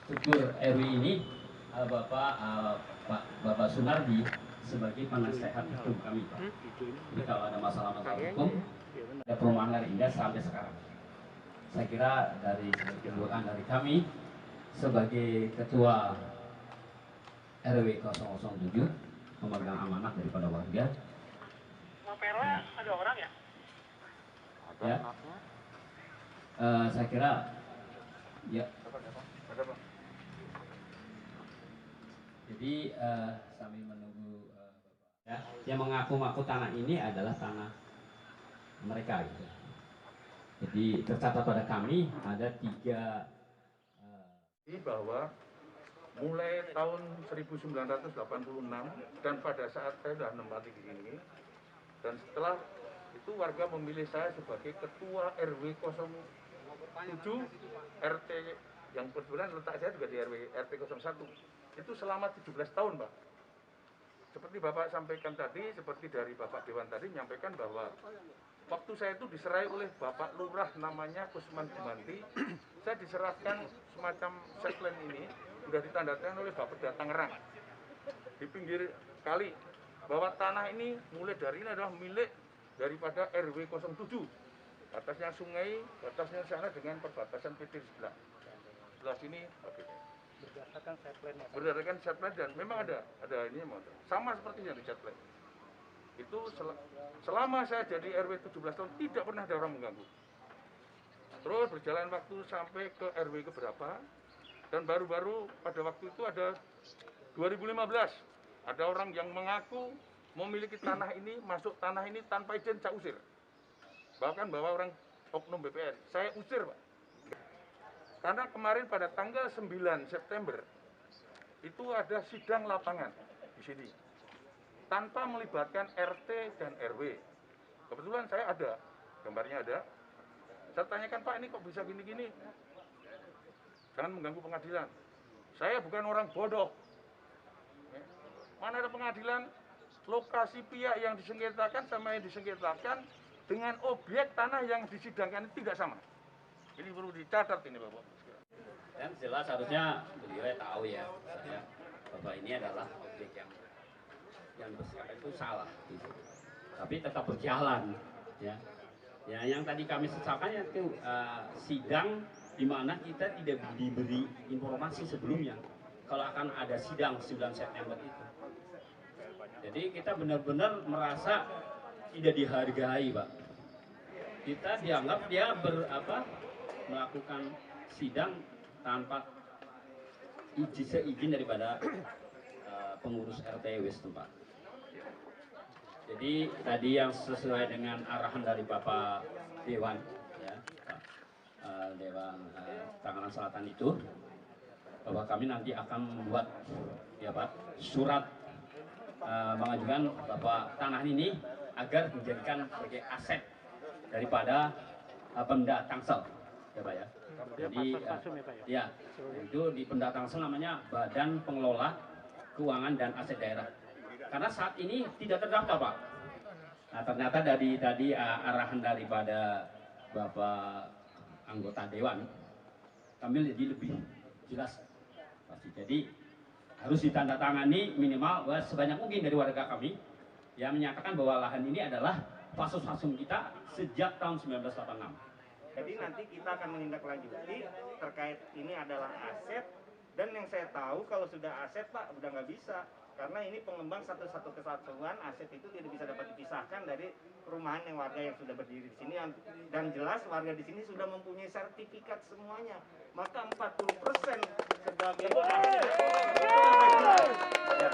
struktur RW ini Bapak Sunardi sebagai penasehat hukum kami, Pak. Jadi kalau ada masalah-masalah hukum, ada perumahan Lereng Indah sampai sekarang. Saya kira dari kedudukan dari kami sebagai ketua RW 007 memegang amanah daripada warga. Mapera ada orang ya? Ya. Saya kira ya. Jadi sambil menunggu ya, yang mengaku-ngaku tanah ini adalah tanah mereka gitu. Jadi tercatat pada kami ada 3 bahwa mulai tahun 1986 dan pada saat saya sudah menempati di sini dan setelah itu warga memilih saya sebagai ketua RW 07 RT yang kebetulan letak saya juga di RT 01 itu selama 17 tahun, Pak. Seperti Bapak sampaikan tadi, seperti dari Bapak Dewan tadi menyampaikan bahwa waktu saya itu diserai oleh Bapak Lurah namanya Kusman Jumanti, saya diserahkan semacam setland ini sudah ditandatangani oleh Bapak Tangerang di pinggir kali bahwa tanah ini mulai dari ini adalah milik daripada RW 07, batasnya sungai, batasnya sana dengan perbatasan PT sebelah sini. Oke. Berdasarkan setland dan memang ada ini sama seperti yang di setland. Itu selama saya jadi RW 17 tahun tidak pernah ada orang mengganggu. Terus berjalan waktu sampai ke RW ke berapa dan baru-baru pada waktu itu ada 2015 ada orang yang mengaku memiliki tanah ini, masuk tanah ini tanpa izin, saya usir. Bahkan bawa orang oknum BPN, saya usir, Pak. Karena kemarin pada tanggal 9 September itu ada sidang lapangan di sini tanpa melibatkan RT dan RW. Kebetulan saya ada, gambarnya ada. Saya tanyakan, Pak, ini kok bisa gini-gini? Jangan mengganggu pengadilan. Saya bukan orang bodoh. Mana ada pengadilan, lokasi pihak yang disengketakan sama yang disengketakan dengan objek tanah yang disidangkan itu tidak sama. Ini perlu dicatat ini, Bapak. Dan jelas harusnya beliau tahu ya, saya bahwa ini adalah objek yang bersangkutan itu salah gitu. Tapi tetap berjalan ya. Ya, yang tadi kami sesalkan itu sidang di mana kita tidak diberi informasi sebelumnya kalau akan ada sidang 9 September itu. Jadi kita benar-benar merasa tidak dihargai, Pak. Kita dianggap dia melakukan sidang tanpa izin daripada pengurus RT setempat. Jadi tadi yang sesuai dengan arahan dari Bapak Dewan, ya, Pak Dewan Tangerang Selatan itu, bahwa kami nanti akan membuat ya Pak surat mengajukan Bapak tanah ini agar dijadikan sebagai aset daripada Pemda Tangsel, ya Pak ya. Jadi ya itu di Pemda Tangsel namanya Badan Pengelola Keuangan dan Aset Daerah. Karena saat ini tidak terdaftar, Pak. Nah, ternyata dari tadi arahan daripada Bapak anggota Dewan, kami jadi lebih jelas pasti. Jadi harus ditandatangani minimal sebanyak mungkin dari warga kami yang menyatakan bahwa lahan ini adalah fasus-fasum kita sejak tahun 1986. Jadi nanti kita akan menindaklanjuti terkait ini adalah aset, dan yang saya tahu kalau sudah aset, Pak, udah nggak bisa. Karena ini pengembang satu-satu kesatuan, aset itu tidak bisa dapat dipisahkan dari perumahan yang warga yang sudah berdiri di sini, dan jelas warga di sini sudah mempunyai sertifikat semuanya. Maka 40% sebagai aset ya.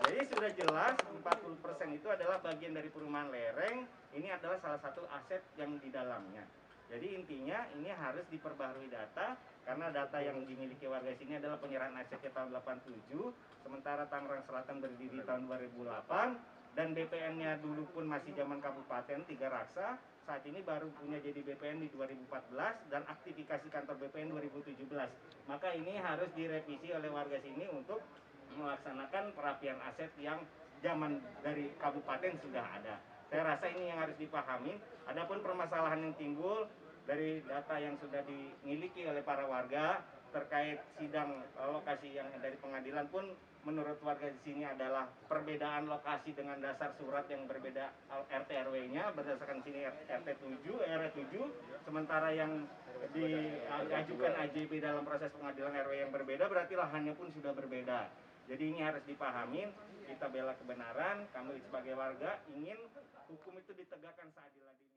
Jadi sudah jelas 40% itu adalah bagian dari perumahan lereng. Ini adalah salah satu aset yang di dalamnya. Jadi intinya ini harus diperbaharui data, karena data yang dimiliki warga sini adalah penyerahan asetnya tahun 87, sementara Tangerang Selatan berdiri tahun 2008, dan BPN-nya dulu pun masih zaman kabupaten 3 Raksa, saat ini baru punya jadi BPN di 2014 dan aktifikasi kantor BPN 2017. Maka ini harus direvisi oleh warga sini untuk melaksanakan perapian aset yang zaman dari kabupaten sudah ada. Saya rasa ini yang harus dipahami. Adapun permasalahan yang timbul dari data yang sudah dimiliki oleh para warga terkait sidang lokasi yang dari pengadilan pun menurut warga di sini adalah perbedaan lokasi dengan dasar surat yang berbeda RT RW-nya berdasarkan sini RT 7, sementara yang diajukan AJB dalam proses pengadilan RW yang berbeda berarti lahannya pun sudah berbeda. Jadi ini harus dipahami, kita bela kebenaran, kami sebagai warga ingin hukum itu ditegakkan seadil-adilnya.